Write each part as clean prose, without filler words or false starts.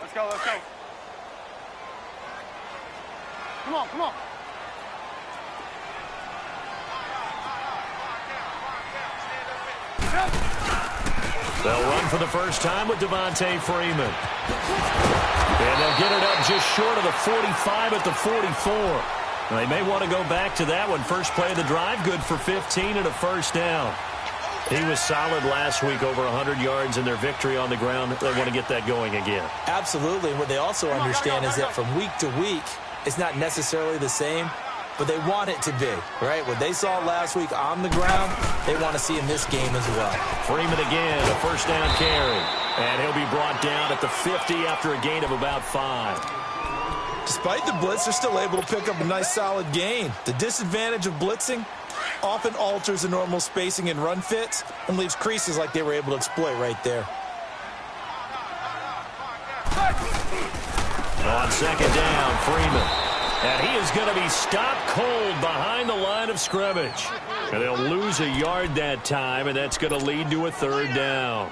Let's go, let's go. Come on, come on. They'll run for the first time with Devontae Freeman. And they'll get it up just short of the 45 at the 44. They may want to go back to that one. First play of the drive, good for 15 and a first down. He was solid last week, over 100 yards in their victory on the ground. They want to get that going again. Absolutely. What they also understand is that from week to week, it's not necessarily the same, but they want it to be, right? What they saw last week on the ground, they want to see in this game as well. Freeman again, a first down carry. And he'll be brought down at the 50 after a gain of about 5. Despite the blitz, they're still able to pick up a nice solid gain. The disadvantage of blitzing often alters the normal spacing and run fits and leaves creases like they were able to exploit right there. On second down, Freeman. And he is going to be stopped cold behind the line of scrimmage. And they'll lose a yard that time, and that's going to lead to a third down.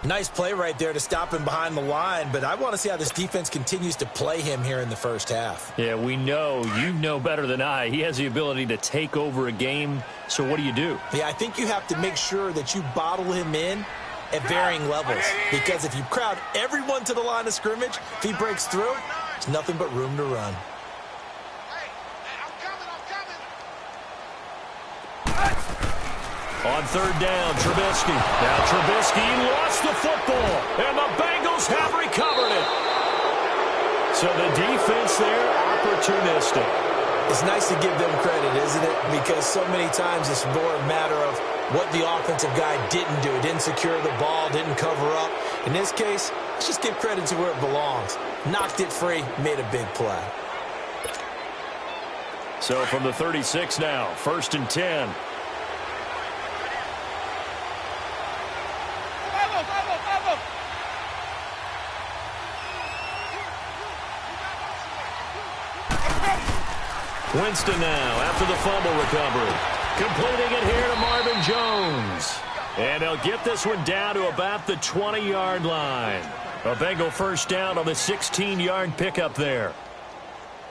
Nice play right there to stop him behind the line, but I want to see how this defense continues to play him here in the first half. Yeah, we know. You know better than I. He has the ability to take over a game, so what do you do? Yeah, I think you have to make sure that you bottle him in at varying levels, because if you crowd everyone to the line of scrimmage, if he breaks through, there's nothing but room to run. On third down, Trubisky. Now Trubisky lost the football, and the Bengals have recovered it. So the defense there, opportunistic. It's nice to give them credit, isn't it? Because so many times it's more a matter of what the offensive guy didn't do. Didn't secure the ball, didn't cover up. In this case, let's just give credit to where it belongs. Knocked it free, made a big play. So from the 36 now, 1st and 10. Winston now after the fumble recovery. Completing it here to Marvin Jones. And they'll get this one down to about the 20-yard line. A Bengal first down on the 16-yard pickup there.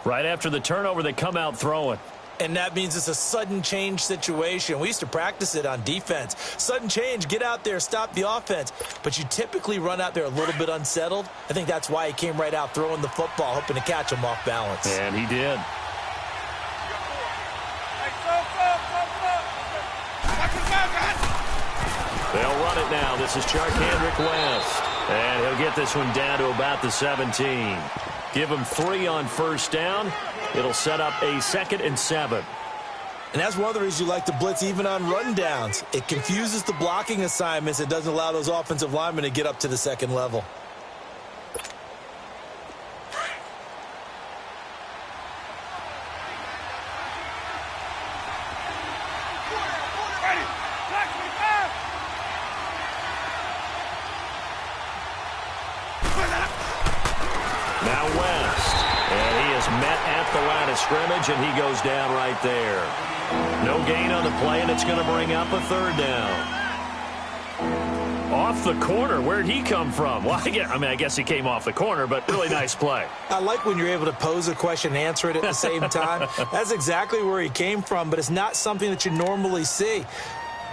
Right after the turnover, they come out throwing. And that means it's a sudden change situation. We used to practice it on defense. Sudden change, get out there, stop the offense. But you typically run out there a little bit unsettled. I think that's why he came right out throwing the football, hoping to catch him off balance. And he did. They'll run it now. This is Charkandrick West. And he'll get this one down to about the 17. Give him 3 on first down. It'll set up a 2nd and 7. And that's one of the reasons you like to blitz even on rundowns. It confuses the blocking assignments. It doesn't allow those offensive linemen to get up to the second level. Now West, and he is met at the line of scrimmage, and he goes down right there. No gain on the play, and it's going to bring up a third down. Off the corner, where'd he come from? Well, I guess he came off the corner, but really nice play. I like when you're able to pose a question and answer it at the same time. That's exactly where he came from, but it's not something that you normally see.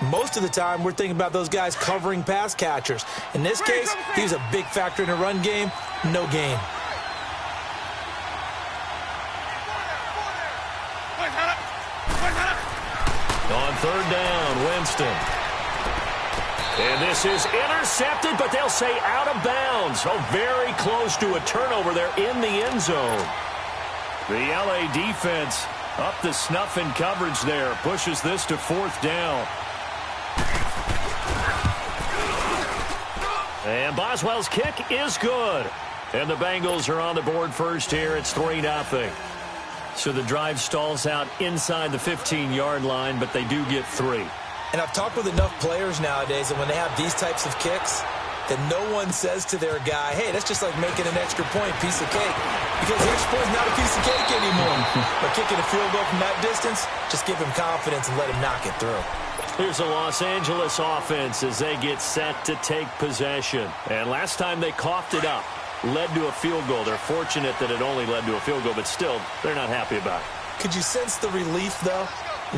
Most of the time, we're thinking about those guys covering pass catchers. In this case, he was a big factor in the run game. No gain. On third down, Winston. And this is intercepted, but they'll say out of bounds. Oh, very close to a turnover there in the end zone. The LA defense up to snuff in coverage there. Pushes this to 4th down. And Boswell's kick is good. And the Bengals are on the board first here. It's 3-0. So the drive stalls out inside the 15-yard line, but they do get 3. And I've talked with enough players nowadays that when they have these types of kicks, that no one says to their guy, hey, that's just like making an extra point, piece of cake. Because the extra point is not a piece of cake anymore. But kicking a field goal from that distance, just give him confidence and let him knock it through. Here's the Los Angeles offense as they get set to take possession. And last time they coughed it up. led to a field goal. They're fortunate that it only led to a field goal, but still, they're not happy about it. Could you sense the relief, though,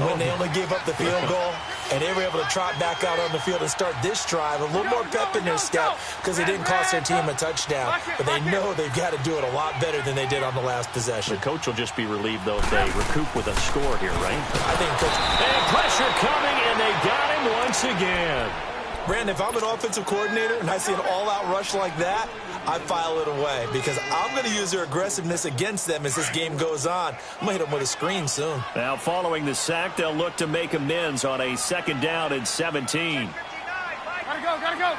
when they only gave up the field goal and they were able to trot back out on the field and start this drive, a little more pep in their step because they didn't cost their team a touchdown, but they know they've got to do it a lot better than they did on the last possession. The coach will just be relieved, though, if they recoup with a score here, right? I think Coach... And pressure coming, and they got him once again. Brandon, if I'm an offensive coordinator and I see an all-out rush like that, I file it away because I'm going to use their aggressiveness against them as this game goes on. I'm going to hit them with a screen soon. Now, following the sack, they'll look to make amends on a 2nd down and 17. Gotta go, gotta go.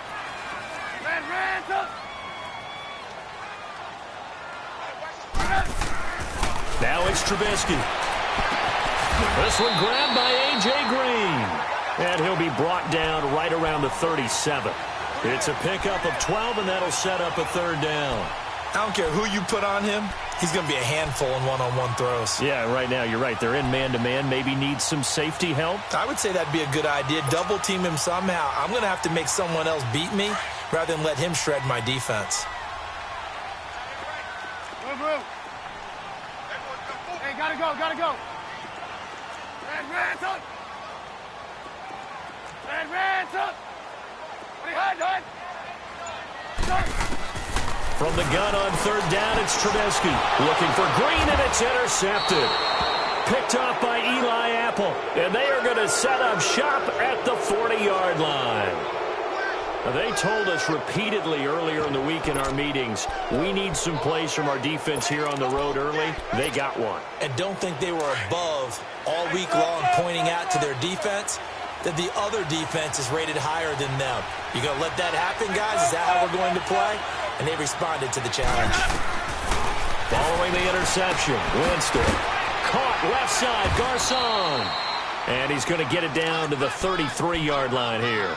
Now it's Trubisky. This one grabbed by A.J. Green. And he'll be brought down right around the 37. It's a pickup of 12, and that'll set up a 3rd down. I don't care who you put on him. He's going to be a handful in one-on-one throws. Yeah, right now, you're right. They're in man-to-man. Maybe need some safety help. I would say that'd be a good idea. Double-team him somehow. I'm going to have to make someone else beat me rather than let him shred my defense. Move. Hey, gotta go, gotta go. Ransom. From the gun on 3rd down, it's Trubisky. Looking for Green, and it's intercepted. Picked off by Eli Apple. And they are going to set up shop at the 40-yard line. Now, they told us repeatedly earlier in the week in our meetings, we need some plays from our defense here on the road early. They got one. And don't think they were above all week long pointing out to their defense that the other defense is rated higher than them. You going to let that happen, guys? Is that how we're going to play? And they responded to the challenge. Following the interception, Winston. Caught left side, Garcon. And he's going to get it down to the 33-yard line here.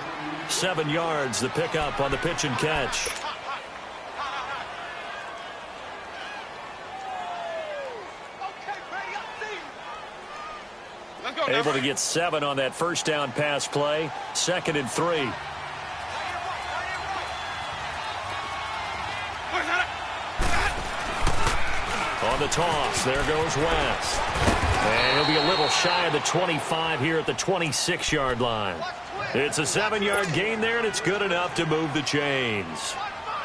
7 yards, the pickup on the pitch and catch. Able to get 7 on that 1st down pass play. 2nd and 3. On the toss, there goes West. And he'll be a little shy of the 25 here at the 26-yard line. It's a 7-yard gain there, and it's good enough to move the chains.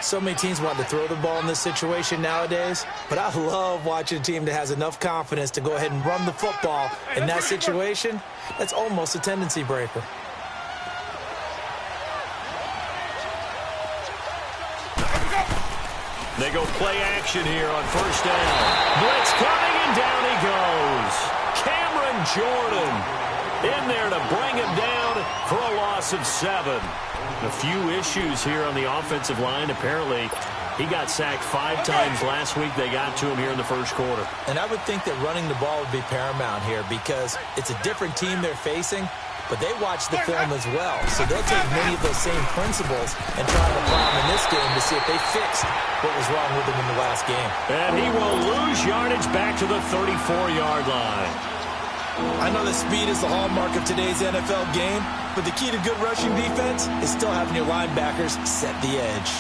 So many teams want to throw the ball in this situation nowadays, but I love watching a team that has enough confidence to go ahead and run the football in that situation. That's almost a tendency breaker. They go play action here on 1st down. Blitz coming, and down he goes. Cameron Jordan in there to bring him down for a loss of 7. A few issues here on the offensive line. Apparently, he got sacked 5 times last week. They got to him here in the 1st quarter. And I would think that running the ball would be paramount here because it's a different team they're facing, but they watch the film as well. So they'll take many of those same principles and try to apply them in this game to see if they fixed what was wrong with them in the last game. And he will lose yardage back to the 34-yard line. I know that speed is the hallmark of today's NFL game, but the key to good rushing defense is still having your linebackers set the edge.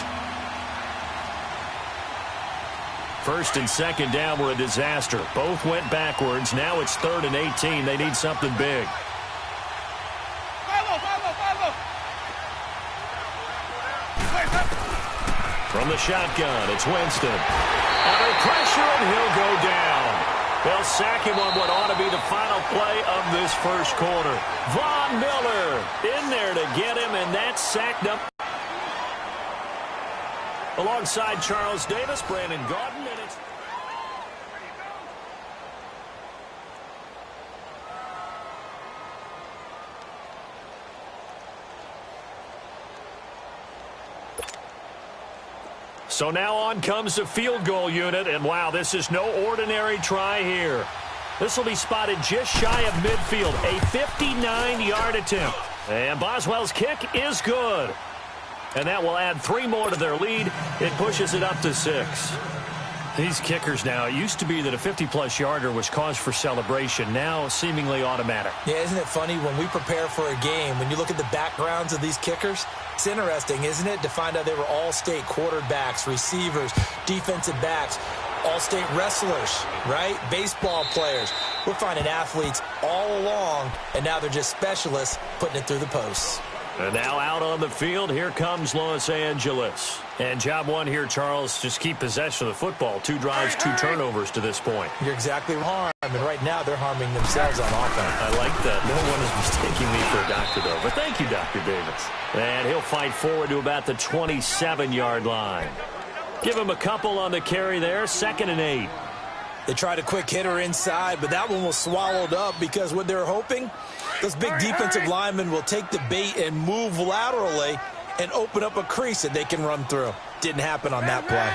1st and 2nd down were a disaster. Both went backwards. Now it's 3rd and 18. They need something big. From the shotgun, it's Winston. Under pressure, and he'll go down. They'll sack him on what ought to be the final play of this 1st quarter. Von Miller in there to get him, and that's sacked up. Alongside Charles Davis, Brandon Gaudin, and it's... So now on comes the field goal unit, and wow, this is no ordinary try here. This will be spotted just shy of midfield, a 59-yard attempt. And Boswell's kick is good. And that will add 3 more to their lead. It pushes it up to 6. These kickers now, it used to be that a 50-plus yarder was cause for celebration. Now, seemingly automatic. Yeah, isn't it funny when we prepare for a game, when you look at the backgrounds of these kickers, it's interesting, isn't it, to find out they were all-state quarterbacks, receivers, defensive backs, all-state wrestlers, right? Baseball players. We're finding athletes all along, and now they're just specialists putting it through the posts. And now out on the field, here comes Los Angeles. And job one here, Charles, just keep possession of the football. 2 drives, 2 turnovers to this point. You're exactly right. And right now they're harming themselves on offense. I like that. No one is mistaking me for a doctor, though. But thank you, Dr. Davis. And he'll fight forward to about the 27-yard line. Give him a couple on the carry there, 2nd and 8. They tried a quick hitter inside, but that one was swallowed up because what they're hoping, those big defensive linemen will take the bait and move laterally and open up a crease that they can run through. Didn't happen on that play.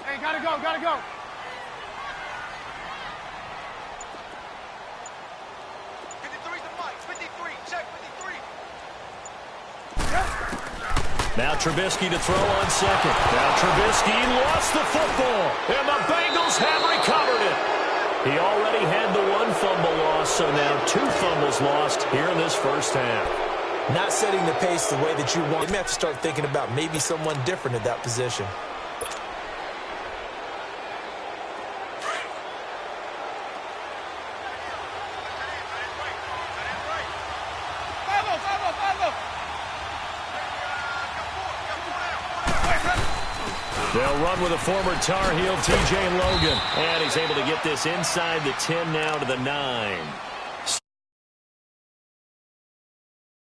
Hey, gotta go, gotta go. Now Trubisky to throw on 2nd. Now Trubisky lost the football, and the Bengals have recovered it. He already had the 1 fumble loss, so now 2 fumbles lost here in this first half. Not setting the pace the way that you want. You may have to start thinking about maybe someone different at that position. They'll run with a former Tar Heel, T.J. Logan. And he's able to get this inside the 10 now to the 9.